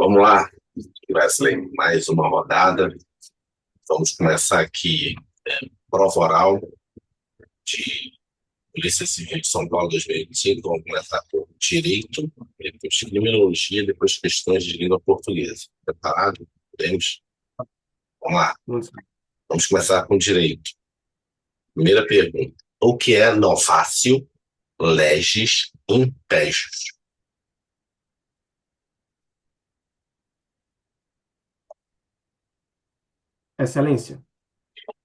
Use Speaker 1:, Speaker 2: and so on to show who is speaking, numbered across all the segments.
Speaker 1: Vamos lá, Wesley, mais uma rodada. Vamos começar aqui, prova oral de Polícia Civil de São Paulo 2025. Vamos começar por Direito, depois Criminologia, depois Questões de Língua Portuguesa. Preparado? Podemos? Vamos lá. Vamos começar com Direito. Primeira pergunta. O que é novácio, legis, impégios?
Speaker 2: Excelência,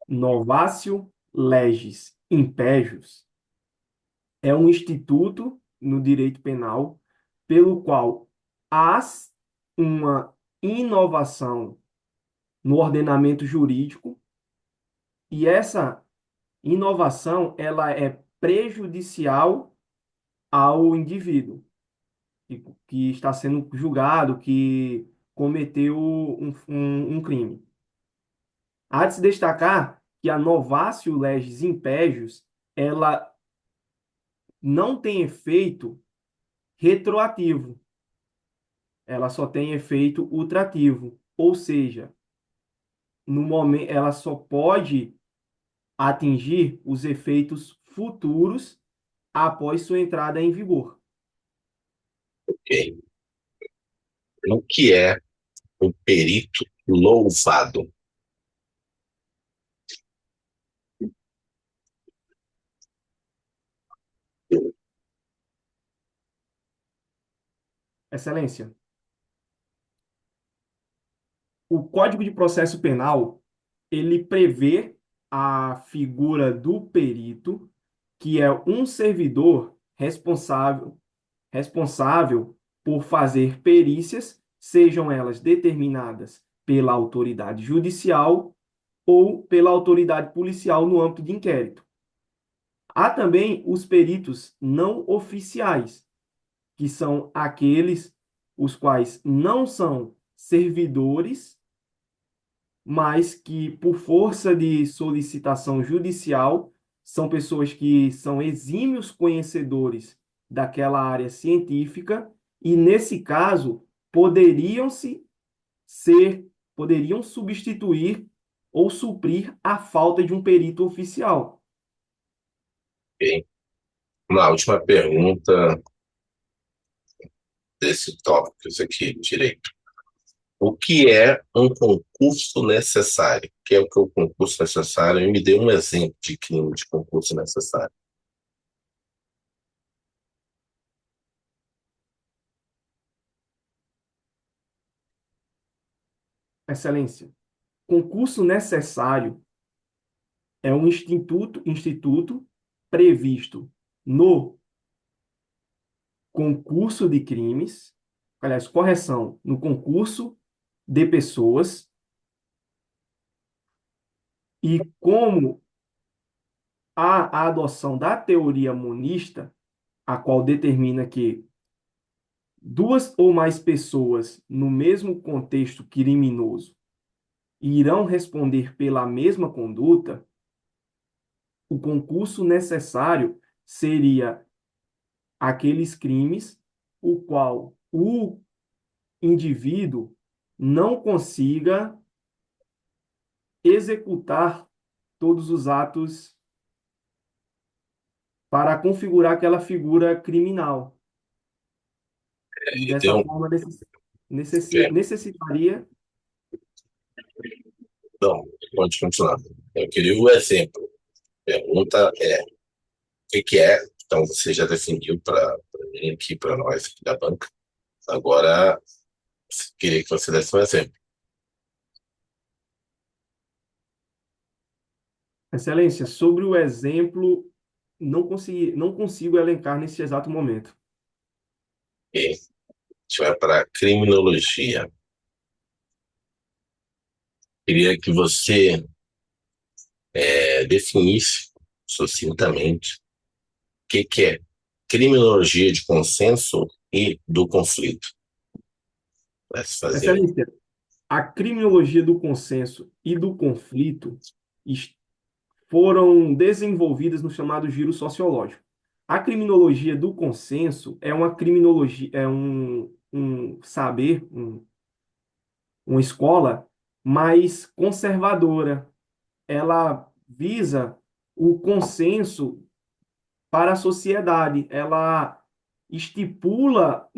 Speaker 2: novatio legis impégios é um instituto no direito penal pelo qual há uma inovação no ordenamento jurídico e essa inovação ela é prejudicial ao indivíduo que está sendo julgado, que cometeu um crime. Há de se destacar que a novatio legis impégios ela não tem efeito retroativo, ela só tem efeito ultrativo, ou seja, no momento ela só pode atingir os efeitos futuros após sua entrada em vigor.
Speaker 1: Ok. O que é o perito louvado?
Speaker 2: Excelência, o Código de Processo Penal, ele prevê a figura do perito, que é um servidor responsável por fazer perícias, sejam elas determinadas pela autoridade judicial ou pela autoridade policial no âmbito de inquérito. Há também os peritos não oficiais, que são aqueles os quais não são servidores, mas que, por força de solicitação judicial, são pessoas que são exímios conhecedores daquela área científica e, nesse caso, poderiam-se ser, poderiam substituir ou suprir a falta de um perito oficial.
Speaker 1: Ok. Na última pergunta desse tópico, isso aqui, direito. O que é um concurso necessário? O que é o concurso necessário? E me dê um exemplo de crime de concurso necessário.
Speaker 2: Excelência, concurso necessário é um instituto previsto no concurso de crimes, aliás, correção, no concurso de pessoas, e como há a adoção da teoria monista, a qual determina que duas ou mais pessoas no mesmo contexto criminoso irão responder pela mesma conduta, o concurso necessário seria aqueles crimes o qual o indivíduo não consiga executar todos os atos para configurar aquela figura criminal. E dessa
Speaker 1: Então,
Speaker 2: forma
Speaker 1: é,
Speaker 2: necessitaria.
Speaker 1: então, pode continuar. Eu queria o exemplo. A pergunta é, o que é? Então, você já definiu para mim aqui, para nós aqui da banca. Agora, queria que você desse um exemplo.
Speaker 2: Excelência, sobre o exemplo, não consigo elencar nesse exato momento.
Speaker 1: E a gente vai para criminologia. Queria que você definisse sucintamente o que é criminologia de consenso e do conflito. Vai se fazer.
Speaker 2: Excelência, a criminologia do consenso e do conflito foram desenvolvidas no chamado giro sociológico. A criminologia do consenso é uma criminologia, é um saber, uma escola mais conservadora. Ela visa o consenso para a sociedade. Ela estipula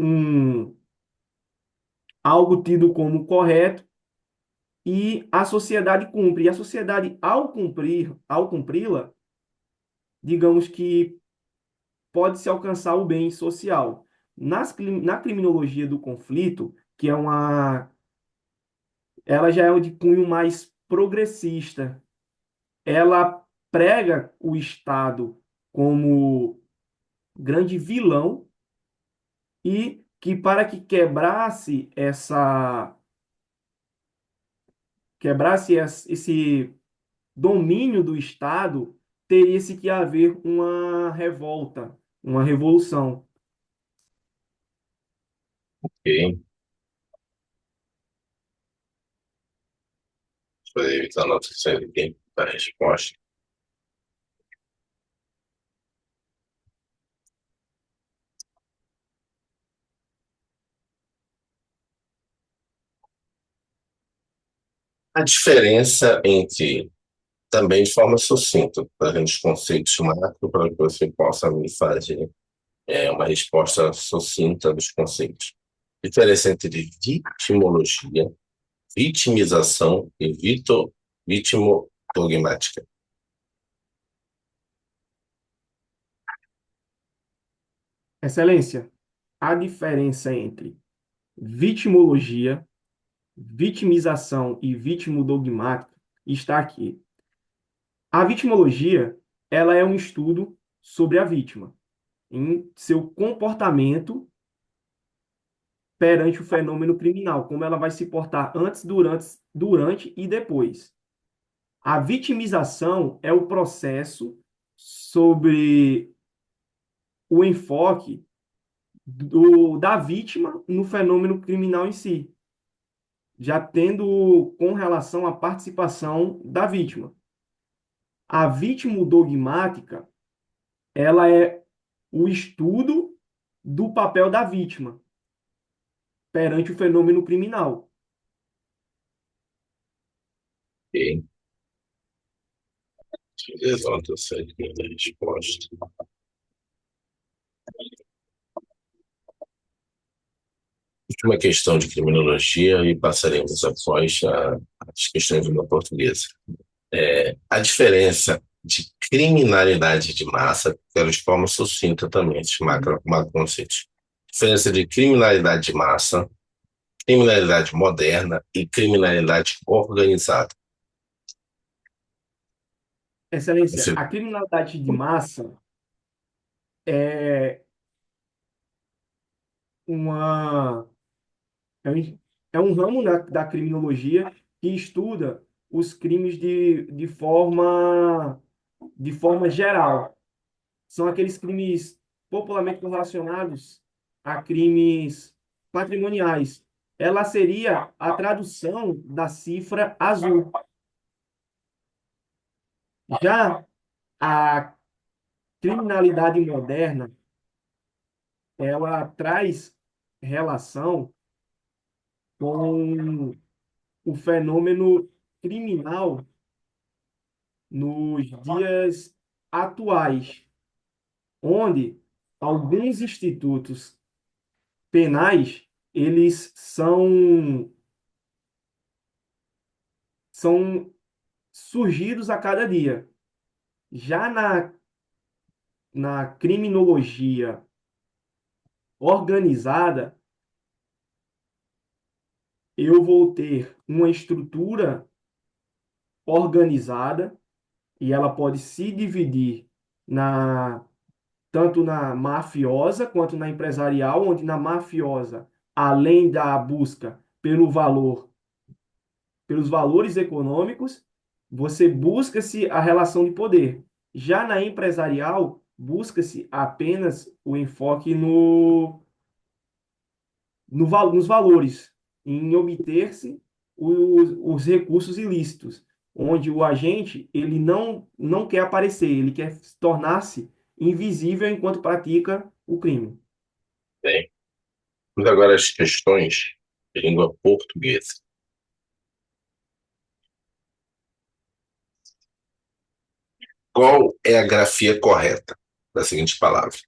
Speaker 2: algo tido como correto e a sociedade cumpre. E a sociedade, ao cumpri-la, digamos que pode-se alcançar o bem social. Na criminologia do conflito, que ela já é de cunho mais progressista, ela prega o Estado como grande vilão e que para que esse domínio do Estado, teria-se que haver uma revolta, uma revolução.
Speaker 1: Ok. Estou evitando a opção de tempo da resposta. A diferença entre, também de forma sucinta, para os conceitos macro, para que você possa me fazer uma resposta sucinta dos conceitos. Diferença entre vitimologia, vitimização e vitimodogmática.
Speaker 2: Excelência, a diferença entre vitimologia, vitimização e vítima dogmática está aqui. A vitimologia, ela é um estudo sobre a vítima, em seu comportamento perante o fenômeno criminal, como ela vai se portar antes, durante e depois. A vitimização é o processo sobre o enfoque da vítima no fenômeno criminal em si, já tendo com relação à participação da vítima. A vítima dogmática, ela é o estudo do papel da vítima perante o fenômeno criminal.
Speaker 1: Ok. Exato, essa é a minha resposta. Última questão de criminologia e passaremos após as questões de língua portuguesa. A diferença de criminalidade de massa, quero de forma sucinta também, esses macro conceitos. Diferença de criminalidade de massa, criminalidade moderna e criminalidade organizada.
Speaker 2: Excelência,
Speaker 1: Você
Speaker 2: a criminalidade de massa é uma é um, é um ramo da criminologia que estuda os crimes de forma geral. São aqueles crimes popularmente relacionados a crimes patrimoniais. Ela seria a tradução da cifra azul. Já a criminalidade moderna, ela traz relação com o fenômeno criminal nos dias atuais, onde alguns institutos penais eles são surgidos a cada dia. Já na criminologia organizada, eu vou ter uma estrutura organizada e ela pode se dividir na tanto na mafiosa quanto na empresarial, onde na mafiosa, além da busca pelos valores econômicos, você busca-se a relação de poder. Já na empresarial, busca-se apenas o enfoque nos valores, em obter-se os recursos ilícitos, onde o agente ele não quer aparecer, ele quer tornar-se invisível enquanto pratica o crime.
Speaker 1: tem. Vamos agora as questões de língua portuguesa. Qual é a grafia correta da seguinte palavra?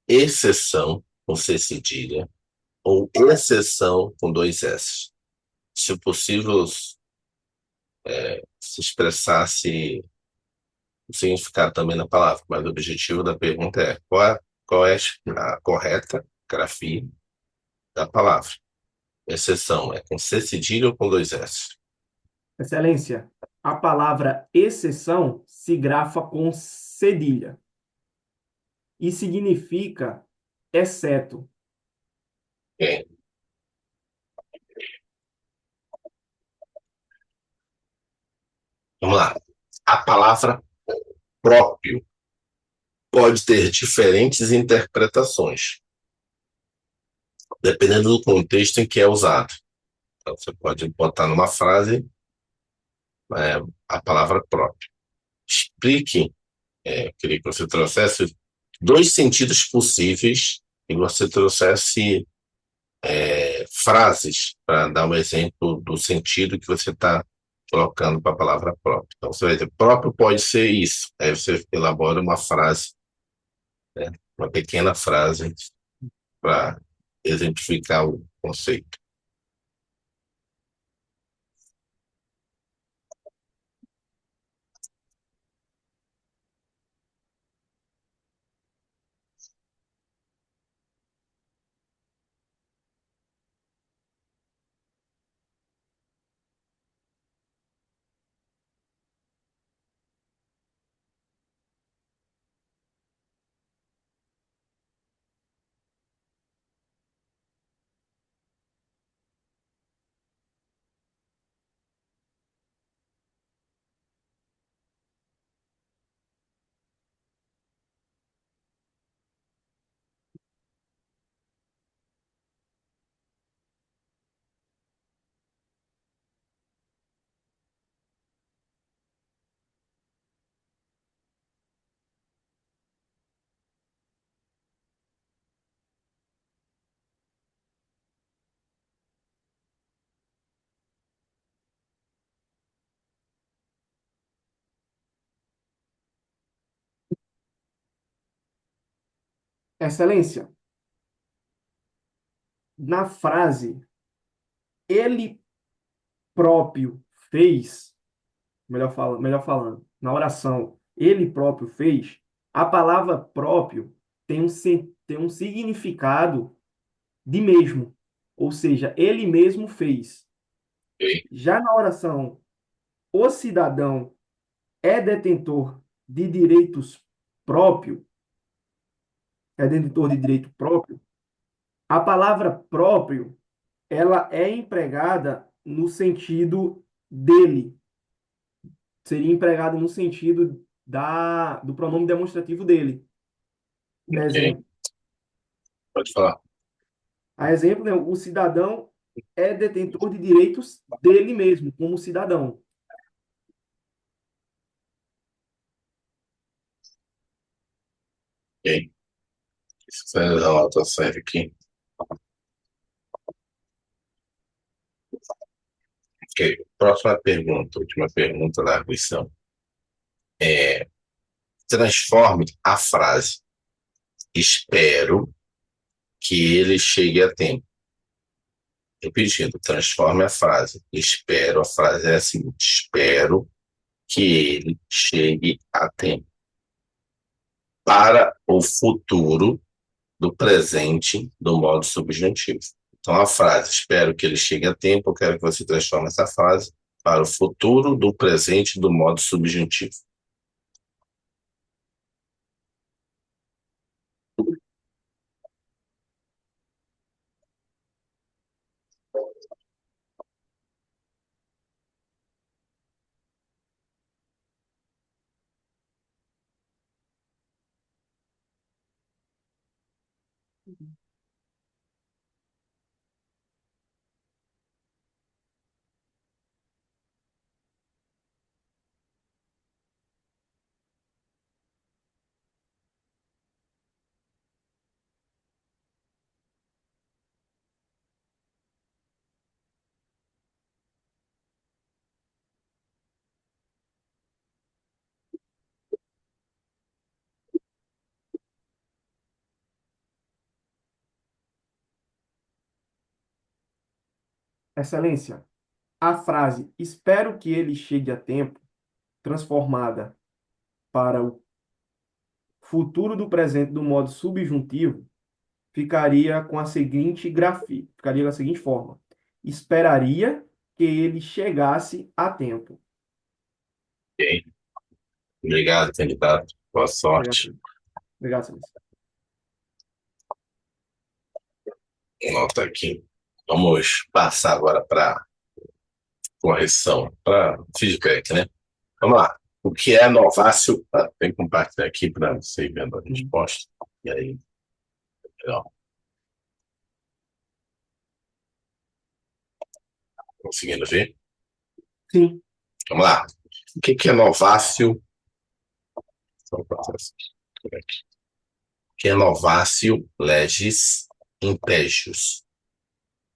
Speaker 1: Exceção com C cedilha ou exceção com dois S? Se possível, se expressasse o significado também na palavra, mas o objetivo da pergunta é qual é a correta grafia da palavra? Exceção é com C cedilha ou com dois S?
Speaker 2: Excelência, a palavra exceção se grafa com cedilha e significa exceto.
Speaker 1: Ok. Vamos lá. A palavra próprio pode ter diferentes interpretações, dependendo do contexto em que é usado. Então, você pode botar numa frase a palavra próprio. Explique, eu queria que você trouxesse dois sentidos possíveis e você trouxesse frases para dar um exemplo do sentido que você está colocando para a palavra próprio. Então, você vai dizer, próprio pode ser isso. Aí você elabora uma frase, uma pequena frase para exemplificar o conceito.
Speaker 2: Excelência, na frase ele próprio fez, melhor falando, na oração ele próprio fez, a palavra próprio tem um significado de mesmo, ou seja, ele mesmo fez.
Speaker 1: Ok?
Speaker 2: Já na oração o cidadão é detentor de direitos próprio, é detentor de direito próprio, a palavra próprio, ela é empregada no sentido dele, seria empregada no sentido do pronome demonstrativo dele.
Speaker 1: Ok.
Speaker 2: Exemplo.
Speaker 1: Pode falar.
Speaker 2: A exemplo, né, o cidadão é detentor de direitos dele mesmo, como cidadão.
Speaker 1: Ok. Isso é a nota série aqui. Ok. Próxima pergunta, última pergunta da questão. Transforme a frase espero que ele chegue a tempo. Repetindo, transforme a frase. Espero, a frase é a seguinte: espero que ele chegue a tempo. Para o futuro do presente do modo subjuntivo. Então, a frase, espero que ele chegue a tempo, eu quero que você transforme essa frase para o futuro do presente do modo subjuntivo.
Speaker 2: Excelência, a frase espero que ele chegue a tempo, transformada para o futuro do presente do modo subjuntivo, ficaria com a seguinte grafia, ficaria da seguinte forma: esperaria que ele chegasse a tempo.
Speaker 1: Ok? Obrigado, candidato. Boa
Speaker 2: Obrigado,
Speaker 1: sorte.
Speaker 2: senhor. Obrigado, excelência.
Speaker 1: Nota aqui. Vamos passar agora para correção, para feedback, né? Vamos lá. O que é nováceo? Tem que compartilhar aqui para você ir vendo a
Speaker 2: Uhum.
Speaker 1: resposta. E aí, legal. Conseguindo ver?
Speaker 2: Sim.
Speaker 1: Vamos lá. O que é nováceo? Só um processo aqui. O que é nováceo legis impégios?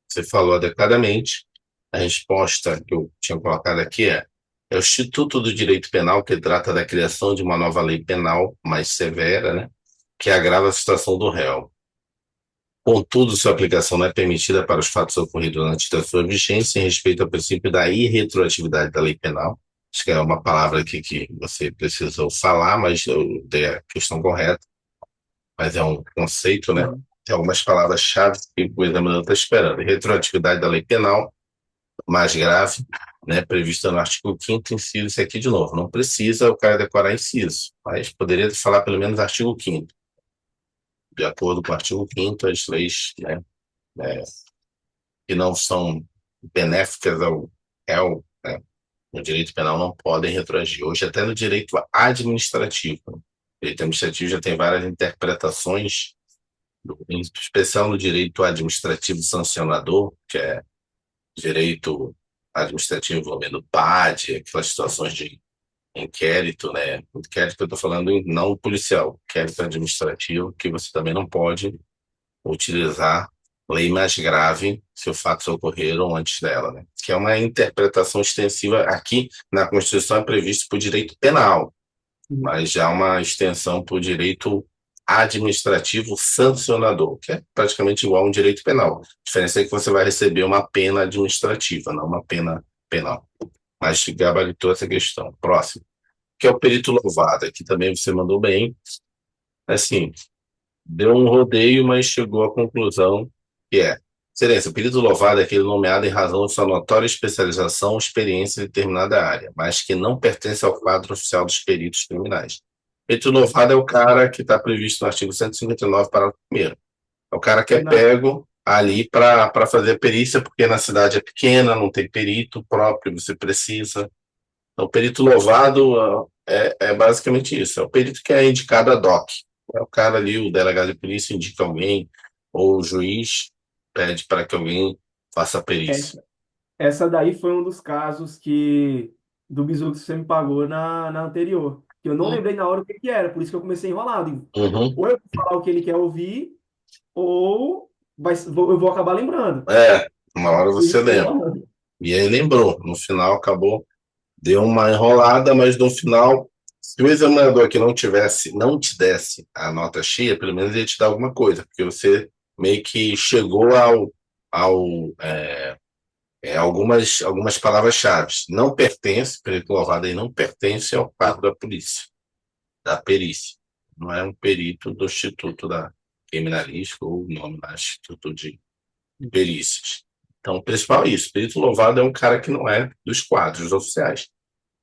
Speaker 1: Você falou adequadamente. A resposta que eu tinha colocado aqui é o Instituto do Direito Penal, que trata da criação de uma nova lei penal mais severa, né, que agrava a situação do réu. Contudo, sua aplicação não é permitida para os fatos ocorridos antes da sua vigência em respeito ao princípio da irretroatividade da lei penal. Acho que é uma palavra aqui que você precisou falar, mas eu dei a questão correta. Mas é um conceito, né?
Speaker 2: Uhum.
Speaker 1: Tem algumas palavras-chave que o examinador está esperando. Retroatividade da lei penal, mais grave, né? Prevista no artigo 5º, inciso, isso aqui de novo. Não precisa o cara decorar inciso, mas poderia falar pelo menos artigo 5º. De acordo com o artigo 5º, as leis, né, que não são benéficas ao réu, né, no direito penal não podem retroagir. Hoje, até no direito administrativo. O direito administrativo já tem várias interpretações, em especial no direito administrativo sancionador, que é direito administrativo envolvendo PAD, aquelas situações de inquérito, né? Inquérito que eu estou falando não policial, inquérito administrativo, que você também não pode utilizar lei mais grave se os fatos ocorreram antes dela, né? Que é uma interpretação extensiva. Aqui na Constituição é previsto para o direito penal,
Speaker 2: Uhum.
Speaker 1: mas já uma extensão para o direito administrativo sancionador, que é praticamente igual a um direito penal. A diferença é que você vai receber uma pena administrativa, não uma pena penal. Mas gabaritou essa questão. Próximo, que é o perito louvado. Aqui também você mandou bem. Assim, deu um rodeio, mas chegou à conclusão que é: excelência, o perito louvado é aquele nomeado em razão de sua notória especialização ou experiência em determinada área, mas que não pertence ao quadro oficial dos peritos criminais. Perito louvado é o cara que está previsto no artigo 159, parágrafo 1º. É o cara que é
Speaker 2: Na,
Speaker 1: pego ali para fazer a perícia, porque na cidade é pequena, não tem perito próprio, você precisa. Então, o perito louvado é basicamente isso. É o perito que é indicado ad hoc. É o cara ali, o delegado de polícia indica alguém, ou o juiz pede para que alguém faça a perícia.
Speaker 2: essa daí foi um dos casos que do bizu que você me pagou na anterior. Que eu não lembrei na hora o que que era, por isso que eu comecei enrolado.
Speaker 1: Uhum.
Speaker 2: Ou eu vou falar o que ele quer ouvir, ou eu vou acabar lembrando.
Speaker 1: É, uma hora
Speaker 2: Por
Speaker 1: você
Speaker 2: isso que eu tô
Speaker 1: lembra.
Speaker 2: falando.
Speaker 1: E aí lembrou. No final acabou, deu uma enrolada, mas no final, se o examinador aqui não te desse a nota cheia, pelo menos ele ia te dar alguma coisa, porque você meio que chegou algumas palavras-chave. Não pertence, perito louvado aí não pertence ao quadro da polícia, da perícia. Não é um perito do Instituto da Criminalística ou o nome lá, Instituto de Perícias. Então, o principal é isso. Perito louvado é um cara que não é dos quadros oficiais.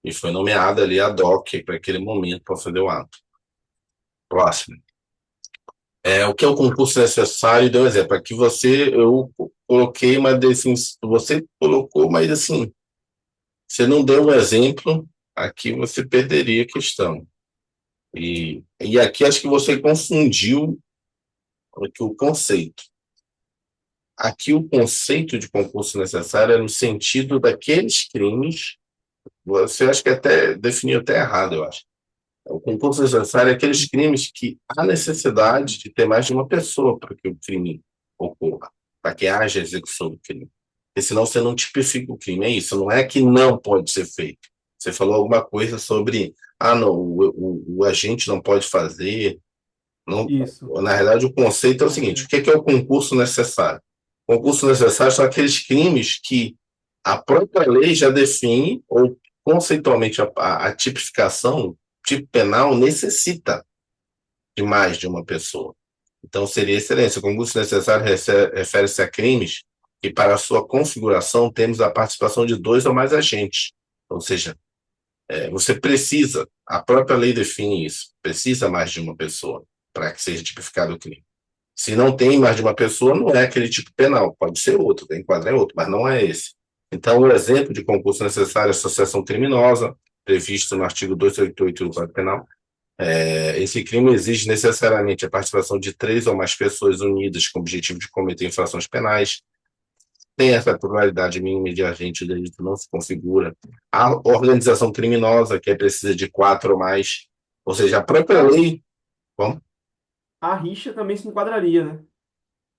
Speaker 1: E foi nomeado ali ad hoc para aquele momento para fazer o ato. Próximo. O que é o concurso necessário? Deu um exemplo. Aqui eu coloquei, mas assim, você colocou, mas assim, você não deu um exemplo, aqui você perderia a questão. E aqui acho que você confundiu aqui o conceito. Aqui o conceito de concurso necessário é no sentido daqueles crimes, você acha que até definiu até errado, eu acho. O concurso necessário é aqueles crimes que há necessidade de ter mais de uma pessoa para que o crime ocorra, para que haja execução do crime. Porque senão você não tipifica o crime. É isso, não é que não pode ser feito. Você falou alguma coisa sobre, não, o agente não pode fazer. Não,
Speaker 2: Isso.
Speaker 1: na realidade, o conceito é o seguinte: o que é o concurso necessário? Concurso necessário são aqueles crimes que a própria lei já define, ou conceitualmente a tipificação, o tipo penal necessita de mais de uma pessoa. Então, seria excelência. O concurso necessário refere-se a crimes que, para a sua configuração, temos a participação de dois ou mais agentes. Ou seja, você precisa, a própria lei define isso, precisa mais de uma pessoa para que seja tipificado o crime. Se não tem mais de uma pessoa, não é aquele tipo penal, pode ser outro, tem enquadrar outro, mas não é esse. Então, o exemplo de concurso necessário é associação criminosa, previsto no artigo 288 do Código Penal. Esse crime exige necessariamente a participação de três ou mais pessoas unidas com o objetivo de cometer infrações penais. Tem essa pluralidade mínima de agente, o delito não se configura. A organização criminosa, que é precisa de quatro ou mais, ou seja, a própria lei. Bom,
Speaker 2: A rixa também se enquadraria, né?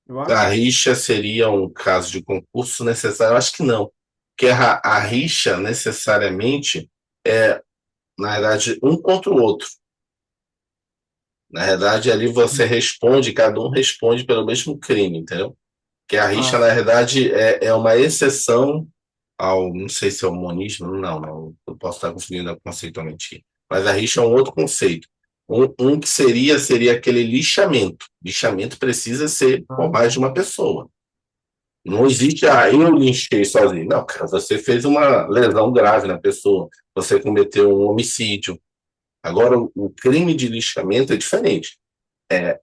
Speaker 2: Eu
Speaker 1: a
Speaker 2: acho.
Speaker 1: rixa seria um caso de concurso necessário? Eu acho que não. Porque a rixa, necessariamente, é, na verdade, um contra o outro. Na verdade, ali você responde, cada um responde pelo mesmo crime, entendeu? Que a
Speaker 2: Ah,
Speaker 1: rixa, na
Speaker 2: sim.
Speaker 1: verdade, é uma exceção ao, não sei se é o monismo, não, não, eu posso estar confundindo conceitualmente aqui. Mas a rixa é um outro conceito. Um que seria aquele lixamento. Lixamento precisa ser por
Speaker 2: Ah,
Speaker 1: mais de uma pessoa. Não existe, eu linchei sozinho. Não, cara, você fez uma lesão grave na pessoa, você cometeu um homicídio. Agora, o crime de lixamento é diferente.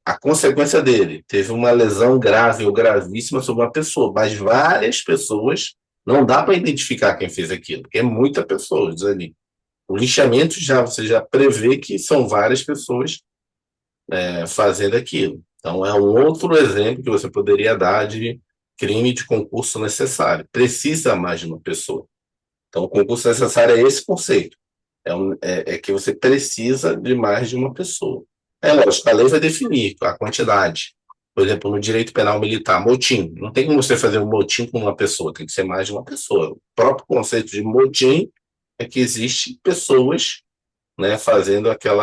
Speaker 1: A consequência dele teve uma lesão grave ou gravíssima sobre uma pessoa, mas várias pessoas, não dá para identificar quem fez aquilo, porque é muita pessoa diz ali. O lixamento já você já prevê que são várias pessoas fazendo aquilo. Então é um outro exemplo que você poderia dar de crime de concurso necessário. Precisa mais de uma pessoa. Então o concurso necessário é esse conceito. É que você precisa de mais de uma pessoa. É lógico, a lei vai definir a quantidade. Por exemplo, no direito penal militar, motim. Não tem como você fazer um motim com uma pessoa, tem que ser mais de uma pessoa. O próprio conceito de motim é que existe pessoas, né, fazendo aquele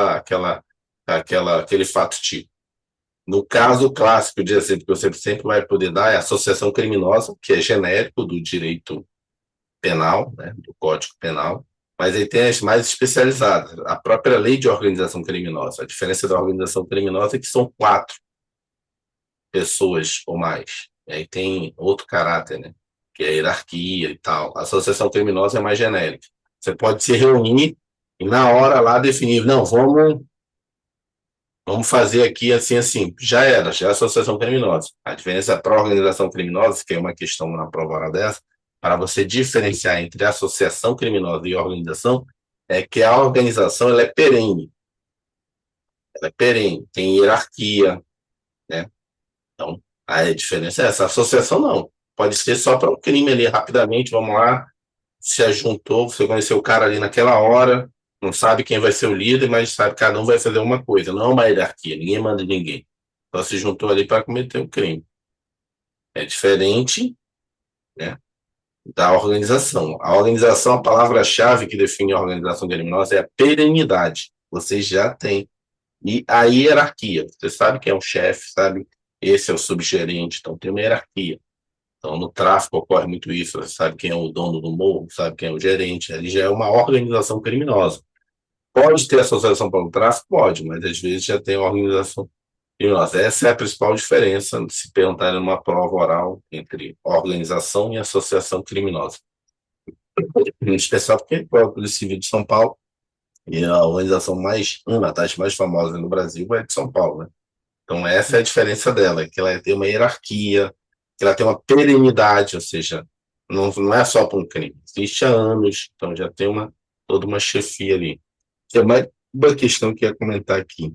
Speaker 1: fato tipo. No caso clássico de exemplo que você sempre vai poder dar é a associação criminosa, que é genérico do direito penal, né, do Código Penal, mas aí tem as mais especializadas, a própria lei de organização criminosa. A diferença da organização criminosa é que são quatro pessoas ou mais. E aí tem outro caráter, né, que é a hierarquia e tal. A associação criminosa é mais genérica. Você pode se reunir e na hora lá definir, não, vamos fazer aqui assim, assim. Já era, já é associação criminosa. A diferença para a organização criminosa, que é uma questão na prova oral dessa, para você diferenciar entre associação criminosa e organização, é que a organização ela é perene, tem hierarquia, né? Então, a diferença é essa. A associação não. Pode ser só para um crime ali, rapidamente, vamos lá, se juntou, você conheceu o cara ali naquela hora, não sabe quem vai ser o líder, mas sabe que cada um vai fazer uma coisa, não é uma hierarquia, ninguém manda em ninguém. Só se juntou ali para cometer um crime. É diferente, né, da organização. A organização, a palavra-chave que define a organização criminosa é a perenidade. Você já tem. E a hierarquia. Você sabe quem é o chefe, sabe? Esse é o subgerente, então tem uma hierarquia. Então, no tráfico ocorre muito isso. Você sabe quem é o dono do morro, sabe quem é o gerente. Ali já é uma organização criminosa. Pode ter associação para o tráfico? Pode, mas às vezes já tem uma organização criminosa. Essa é a principal diferença, se perguntar numa prova oral, entre organização e associação criminosa. Em especial porque o Código Civil de São Paulo e a organização uma das mais famosas no Brasil é de São Paulo, né? Então, essa é a diferença dela, que ela tem uma hierarquia, que ela tem uma perenidade, ou seja, não é só para um crime, existe há anos, então já tem toda uma chefia ali. Tem mais uma questão que eu ia comentar aqui,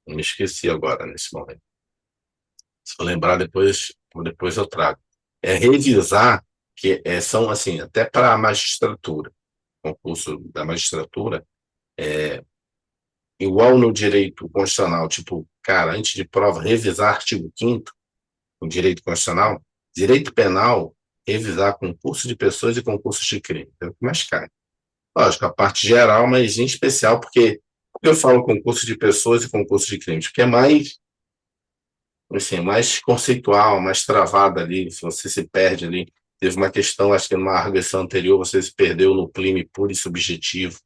Speaker 1: eu me esqueci agora, nesse momento. Se eu lembrar depois eu trago. É revisar, são assim, até para a magistratura, concurso da magistratura, igual no direito constitucional, tipo, cara, antes de prova, revisar artigo 5º o direito constitucional, direito penal, revisar concurso de pessoas e concursos de crime. É o que mais cai. Lógico, a parte geral, mas em especial porque eu falo concurso de pessoas e concurso de crimes, porque é mais assim, mais conceitual, mais travada ali, se você se perde ali. Teve uma questão, acho que numa arguição anterior, você se perdeu no crime puro e subjetivo.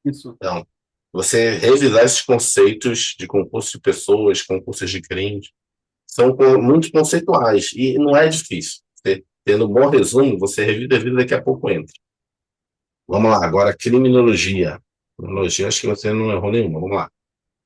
Speaker 2: Isso.
Speaker 1: Então, você revisar esses conceitos de concurso de pessoas, concursos de crimes, são muito conceituais e não é difícil. Você, tendo um bom resumo, você revisa daqui a pouco entra. Vamos lá, agora criminologia. Criminologia, acho que você não errou nenhuma. Vamos lá.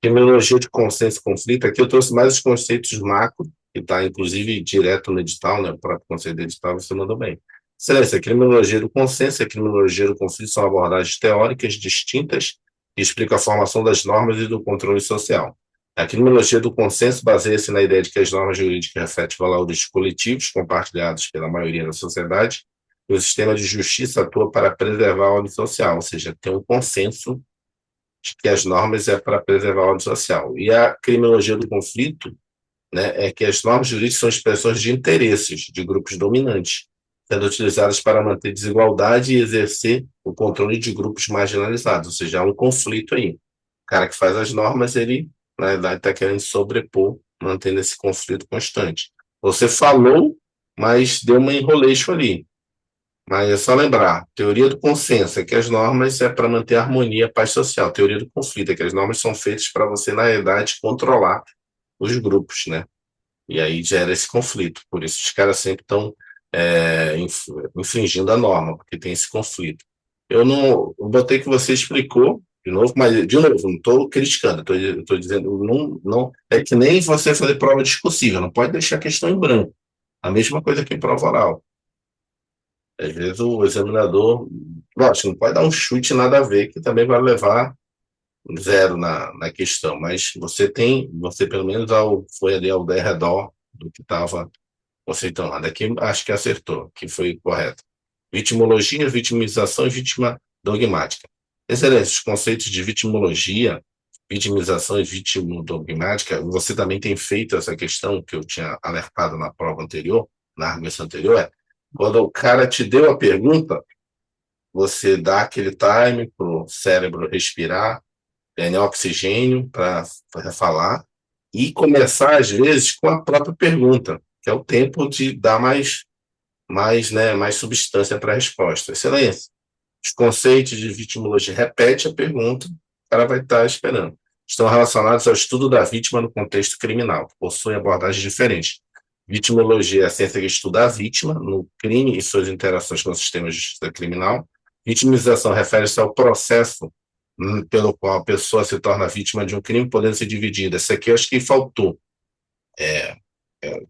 Speaker 1: Criminologia de consenso e conflito. Aqui eu trouxe mais os conceitos macro, que está inclusive direto no edital, né? O próprio conceito do edital, você mandou bem. Excelência, a criminologia do consenso e a criminologia do conflito são abordagens teóricas distintas que explicam a formação das normas e do controle social. A criminologia do consenso baseia-se na ideia de que as normas jurídicas refletem valores coletivos compartilhados pela maioria da sociedade e o sistema de justiça atua para preservar a ordem social, ou seja, tem um consenso de que as normas é para preservar a ordem social. E a criminologia do conflito, né, é que as normas jurídicas são expressões de interesses de grupos dominantes, sendo utilizadas para manter desigualdade e exercer o controle de grupos marginalizados, ou seja, há um conflito aí. O cara que faz as normas, ele, na verdade, está querendo sobrepor, mantendo esse conflito constante. Você falou, mas deu uma enroleixo ali. Mas é só lembrar, teoria do consenso é que as normas é para manter a harmonia, a paz social. Teoria do conflito é que as normas são feitas para você, na verdade, controlar os grupos, né? E aí gera esse conflito. Por isso os caras sempre estão infringindo a norma, porque tem esse conflito. Eu botei que você explicou, de novo, mas, de novo, não estou criticando, estou dizendo, não, é que nem você fazer prova discursiva, não pode deixar a questão em branco. A mesma coisa que em prova oral. Às vezes o examinador, lógico, não pode dar um chute nada a ver, que também vai levar zero na questão, mas você pelo menos foi ali ao derredor do que estava conceitando lá. Daqui acho que acertou, que foi correto. Vitimologia, vitimização e vítima dogmática. Excelente, os conceitos de vitimologia, vitimização e vítima dogmática, você também tem feito essa questão que eu tinha alertado na prova anterior, na argumentação anterior, quando o cara te deu a pergunta, você dá aquele time para o cérebro respirar, ganhar oxigênio para falar e começar, às vezes, com a própria pergunta, que é o tempo de dar mais substância para a resposta. Excelência. Os conceitos de vitimologia, repete a pergunta, o cara vai estar esperando. Estão relacionados ao estudo da vítima no contexto criminal, que possuem abordagens diferentes. Vitimologia é a ciência que estuda a vítima no crime e suas interações com o sistema de justiça criminal. Vitimização refere-se ao processo pelo qual a pessoa se torna vítima de um crime, podendo ser dividida. Essa aqui eu acho que faltou.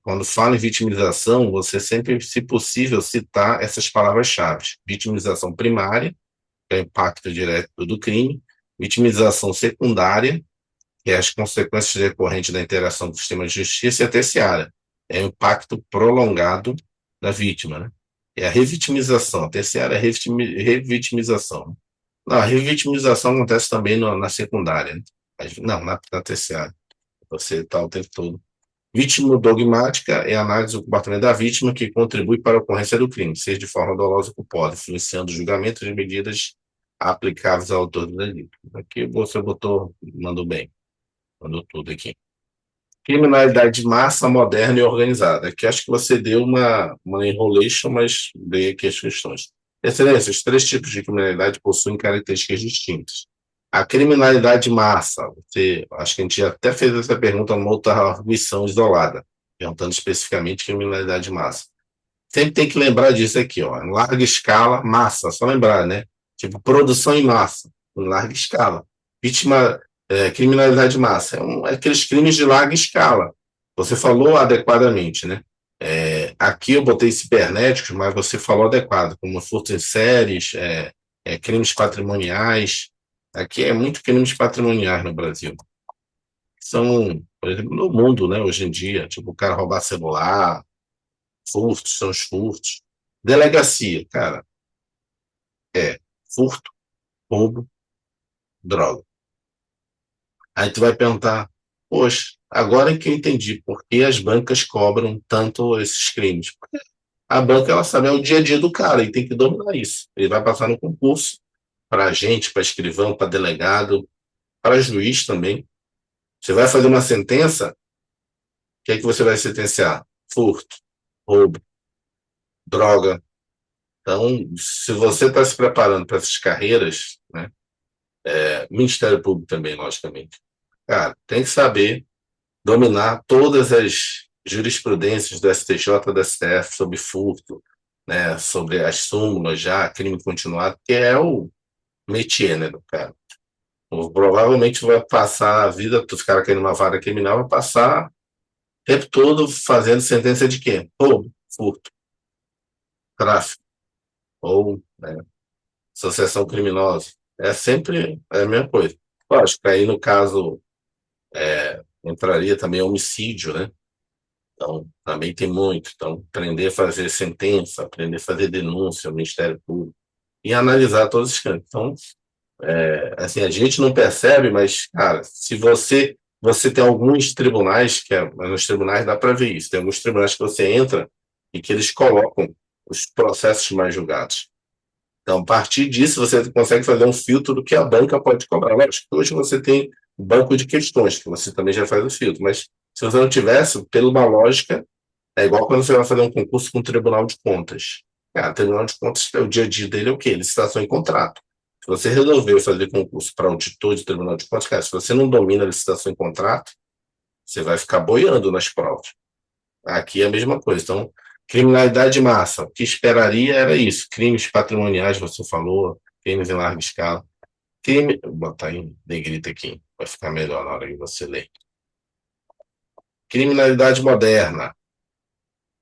Speaker 1: Quando fala em vitimização, você sempre, se possível, citar essas palavras-chave. Vitimização primária, que é o impacto direto do crime. Vitimização secundária, que é as consequências decorrentes da interação com o sistema de justiça, e a terciária, é o impacto prolongado da vítima, né? É a revitimização. A terciária é a revitimização. Não, a revitimização acontece também na secundária, né? Não, na terciária. Você está o tempo todo. Vítima dogmática é a análise do comportamento da vítima que contribui para a ocorrência do crime, seja de forma dolosa ou culposa, influenciando o julgamento de medidas aplicáveis ao autor do delito. Aqui você mandou bem, mandou tudo aqui. Criminalidade de massa, moderna e organizada. Aqui acho que você deu uma enrolation, mas dei aqui as questões. Excelência, os três tipos de criminalidade possuem características distintas. A criminalidade de massa, acho que a gente já até fez essa pergunta numa outra arguição isolada, perguntando especificamente criminalidade de massa. Sempre tem que lembrar disso aqui, ó, em larga escala, massa, só lembrar, né? Tipo, produção em massa, em larga escala. Criminalidade de massa, aqueles crimes de larga escala. Você falou adequadamente, né? Aqui eu botei cibernéticos, mas você falou adequado, como furto em séries, crimes patrimoniais. Aqui é muito crimes patrimoniais no Brasil. São, por exemplo, no mundo, né, hoje em dia, tipo, o cara roubar celular, furtos, são os furtos. Delegacia, cara, furto, roubo, droga. Aí tu vai perguntar, poxa, agora que eu entendi por que as bancas cobram tanto esses crimes. Porque a banca, ela sabe, é o dia a dia do cara, e tem que dominar isso. Ele vai passar no concurso para agente, para escrivão, para delegado, para juiz também. Você vai fazer uma sentença, que é que você vai sentenciar? Furto, roubo, droga. Então, se você está se preparando para essas carreiras, né, Ministério Público também, logicamente, cara, tem que saber dominar todas as jurisprudências do STJ, do STF sobre furto, né, sobre as súmulas já, crime continuado, que é o métier, né, do cara. Provavelmente vai passar a vida, os caras querendo uma vara criminal, vai passar o tempo todo fazendo sentença de quê? Roubo, furto, tráfico, ou né, associação criminosa. É sempre a mesma coisa. Lógico, aí no caso entraria também homicídio, né? Então, também tem muito. Então, aprender a fazer sentença, aprender a fazer denúncia ao Ministério Público e analisar todos os campos. Então, assim, a gente não percebe, mas, cara, se você tem alguns tribunais, nos tribunais dá para ver isso, tem alguns tribunais que você entra e que eles colocam os processos mais julgados. Então, a partir disso, você consegue fazer um filtro do que a banca pode cobrar. Lógico que hoje você tem banco de questões, que você também já faz o filtro, mas se você não tivesse, pela uma lógica, é igual quando você vai fazer um concurso com o Tribunal de Contas. Cara, o Tribunal de Contas, o dia a dia dele é o quê? Licitação e contrato. Se você resolveu fazer concurso para auditor de Tribunal de Contas, cara, se você não domina a licitação e contrato, você vai ficar boiando nas provas. Aqui é a mesma coisa. Então, criminalidade de massa. O que esperaria era isso. Crimes patrimoniais, você falou, crimes em larga escala. Vou botar em negrito aqui, vai ficar melhor na hora que você ler. Criminalidade moderna.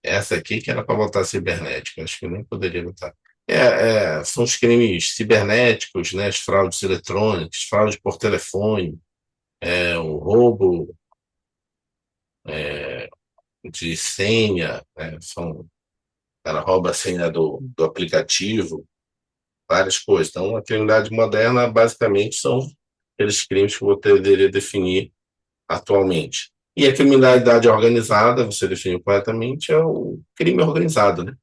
Speaker 1: Essa aqui que era para botar cibernética, acho que nem poderia botar. São os crimes cibernéticos, né, as fraudes eletrônicas, fraude por telefone, o roubo de senha, né, ela rouba a senha do aplicativo, várias coisas. Então, a criminalidade moderna, basicamente, são aqueles crimes que você poderia definir atualmente. E a criminalidade organizada, você definiu corretamente, é o crime organizado, né?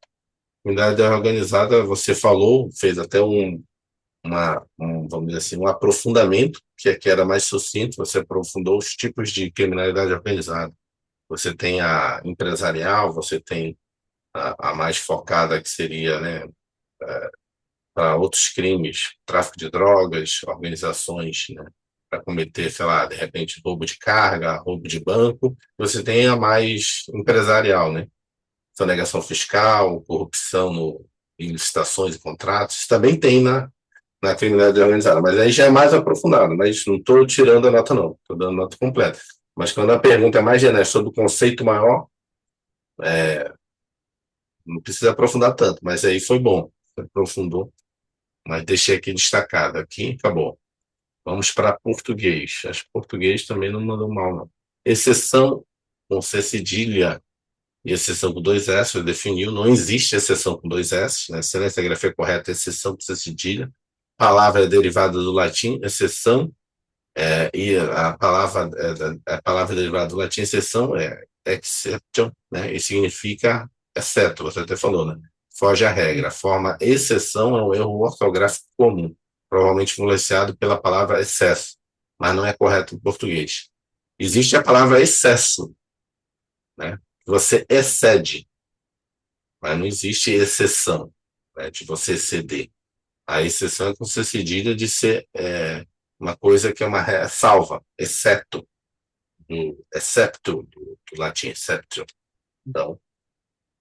Speaker 1: Criminalidade organizada, você falou, fez até vamos dizer assim, um aprofundamento, que era mais sucinto, você aprofundou os tipos de criminalidade organizada. Você tem a empresarial, você tem a mais focada, que seria, né, para outros crimes, tráfico de drogas, organizações, né, para cometer, sei lá, de repente, roubo de carga, roubo de banco. Você tem a mais empresarial, né? Sonegação fiscal, corrupção em licitações e contratos. Isso também tem na criminalidade organizada, mas aí já é mais aprofundado. Mas não estou tirando a nota, não. Estou dando nota completa. Mas quando a pergunta é mais genérica sobre o conceito maior, não precisa aprofundar tanto. Mas aí foi bom. Você aprofundou. Mas deixei aqui destacado. Aqui, acabou. Vamos para português. Acho que português também não mandou mal, não. Exceção com C cedilha e exceção com dois S, definiu. Não existe exceção com dois S. Né? Excelência, a grafia correta, exceção com C cedilha. Palavra é derivada do latim, exceção, e a palavra derivada do latim, exceção, é exception, né? E significa exceto, você até falou, né? Foge à regra. A forma exceção é um erro ortográfico comum, provavelmente influenciado pela palavra excesso, mas não é correto em português. Existe a palavra excesso, né? Você excede, mas não existe exceção, né, de você exceder. A exceção é com C cedilha de ser uma coisa que é uma salva, excepto do latim, exceptio. Então,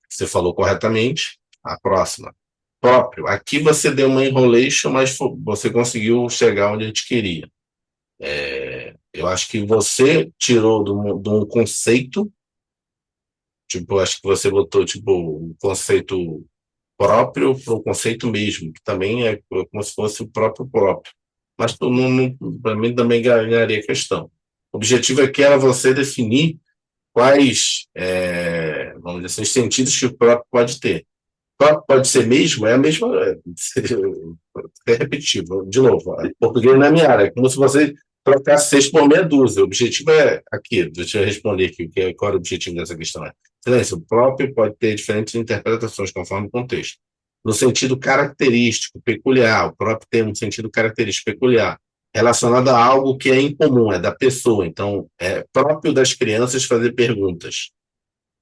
Speaker 1: você falou corretamente. A próxima. Próprio. Aqui você deu uma enrolation, mas você conseguiu chegar onde a gente queria. Eu acho que você tirou de um conceito, tipo, acho que você botou tipo, um conceito próprio para o conceito mesmo, que também é como se fosse o próprio próprio. Mas para mim também ganharia a questão. O objetivo aqui era você definir quais, vamos dizer assim, os sentidos que o próprio pode ter. O próprio pode ser mesmo, é a mesma. É repetitivo, de novo. Português não é minha área, é como se você trocasse seis por meia dúzia. O objetivo é aqui, deixa eu responder aqui, qual é o objetivo dessa questão. Silêncio, o próprio pode ter diferentes interpretações conforme o contexto. No sentido característico, peculiar, o próprio tem um sentido característico peculiar, relacionado a algo que é incomum, é da pessoa. Então, é próprio das crianças fazer perguntas.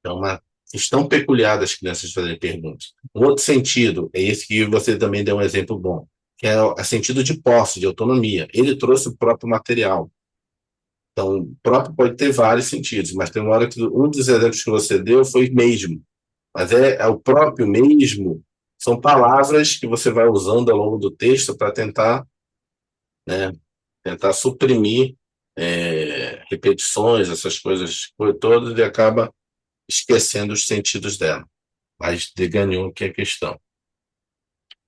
Speaker 1: É uma questão peculiar das crianças fazerem perguntas. Um outro sentido é esse que você também deu um exemplo bom, que é o sentido de posse, de autonomia. Ele trouxe o próprio material. Então, o próprio pode ter vários sentidos, mas tem uma hora que um dos exemplos que você deu foi mesmo. Mas é o próprio mesmo, são palavras que você vai usando ao longo do texto para tentar, né, tentar suprimir repetições, essas coisas todas, e acaba esquecendo os sentidos dela. Mas de ganhou que é a questão.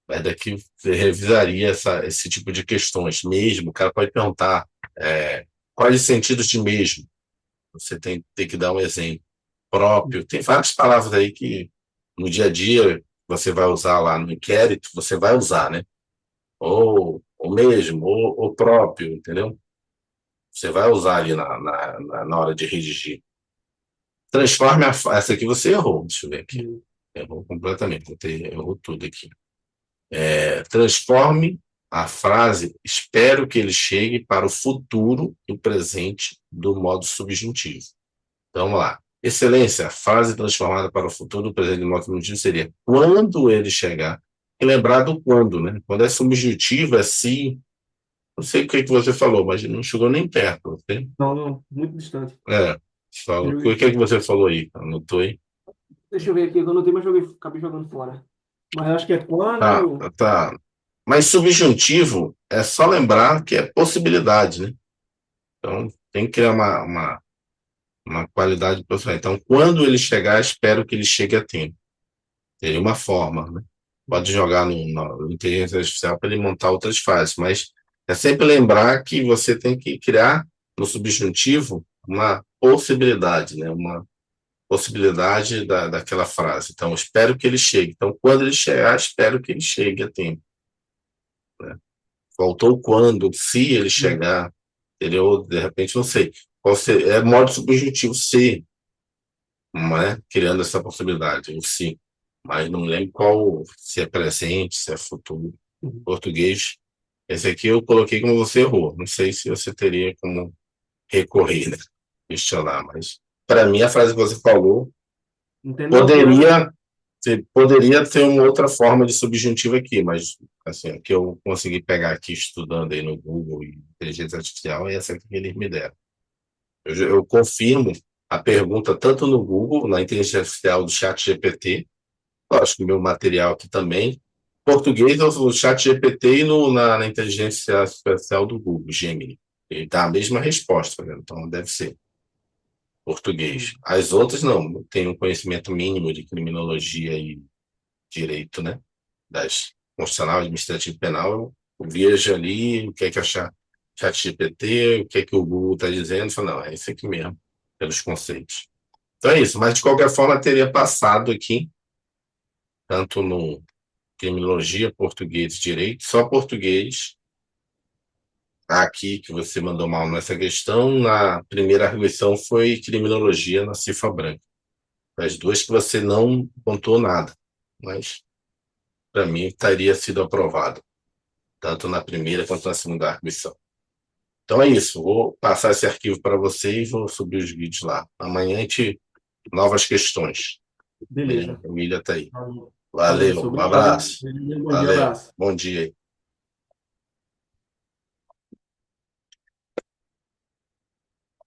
Speaker 1: Mas daqui você revisaria esse tipo de questões. Mesmo, o cara pode perguntar quais os sentidos de mesmo. Você tem que dar um exemplo próprio. Tem várias palavras aí que no dia a dia você vai usar lá no inquérito, você vai usar, né? Ou mesmo, ou próprio, entendeu? Você vai usar ali na hora de redigir. Transforme essa aqui você errou. Deixa eu ver aqui.
Speaker 2: Hum.
Speaker 1: Errou completamente. Errou tudo aqui. Transforme a frase espero que ele chegue para o futuro e o presente do modo subjuntivo. Então, vamos lá. Excelência, a frase transformada para o futuro, presente e modo subjuntivo seria quando ele chegar. E lembrar do quando, né? Quando é subjuntivo, é se. Não sei o que você falou, mas não chegou nem perto. Você?
Speaker 2: Não, não, muito distante.
Speaker 1: Falou.
Speaker 2: Eu
Speaker 1: O
Speaker 2: joguei
Speaker 1: que
Speaker 2: fora.
Speaker 1: você falou aí? Anotou aí?
Speaker 2: Deixa eu ver aqui, eu anotei, mas acabei jogando fora. Mas eu acho que é
Speaker 1: Tá,
Speaker 2: quando.
Speaker 1: tá. Mas subjuntivo é só lembrar que é possibilidade, né? Então, tem que criar uma qualidade profissional. Então, quando ele chegar, espero que ele chegue a tempo. Teria uma forma, né? Pode jogar no inteligência artificial para ele montar outras fases, mas é sempre lembrar que você tem que criar no subjuntivo uma possibilidade, né? Uma possibilidade daquela frase. Então, espero que ele chegue. Então, quando ele chegar, espero que ele chegue a tempo. Faltou quando, se ele chegar, entendeu? De repente, não sei. É modo subjuntivo se, não é? Criando essa possibilidade, o se. Mas não lembro qual, se é presente, se é futuro.
Speaker 2: Uhum.
Speaker 1: Português. Esse aqui eu coloquei como você errou. Não sei se você teria como recorrer, né? Questionar, mas para mim a frase que você falou
Speaker 2: Entendeu? Piano?
Speaker 1: poderia poderia ter uma outra forma de subjuntivo aqui, mas assim, o que eu consegui pegar aqui estudando aí no Google e inteligência artificial é essa que eles me deram. Eu confirmo a pergunta tanto no Google, na inteligência artificial do chat GPT, acho que o meu material aqui também, português no chat GPT e na inteligência artificial do Google, Gemini. Ele dá a mesma resposta, né? Então deve ser português.
Speaker 2: Uhum.
Speaker 1: As outras não, tem um conhecimento mínimo de criminologia e direito, né? Das constitucional, administrativo e penal, eu vejo ali o que é que achar ChatGPT, o que é que o Google está dizendo, falo, não, é isso aqui mesmo, pelos conceitos. Então é isso, mas de qualquer forma teria passado aqui, tanto no criminologia, português e direito, só português, aqui que você mandou mal nessa questão, na primeira arguição foi criminologia na cifra branca. As duas que você não pontuou nada, mas para mim teria sido aprovado, tanto na primeira quanto na segunda arguição. Então é isso, vou passar esse arquivo para você e vou subir os vídeos lá. Amanhã a gente, novas questões. Bem,
Speaker 2: Beleza.
Speaker 1: a Emília está aí.
Speaker 2: Valeu,
Speaker 1: Valeu,
Speaker 2: professor.
Speaker 1: um
Speaker 2: Obrigado, hein?
Speaker 1: abraço.
Speaker 2: Bom dia,
Speaker 1: Valeu,
Speaker 2: abraço.
Speaker 1: bom dia aí.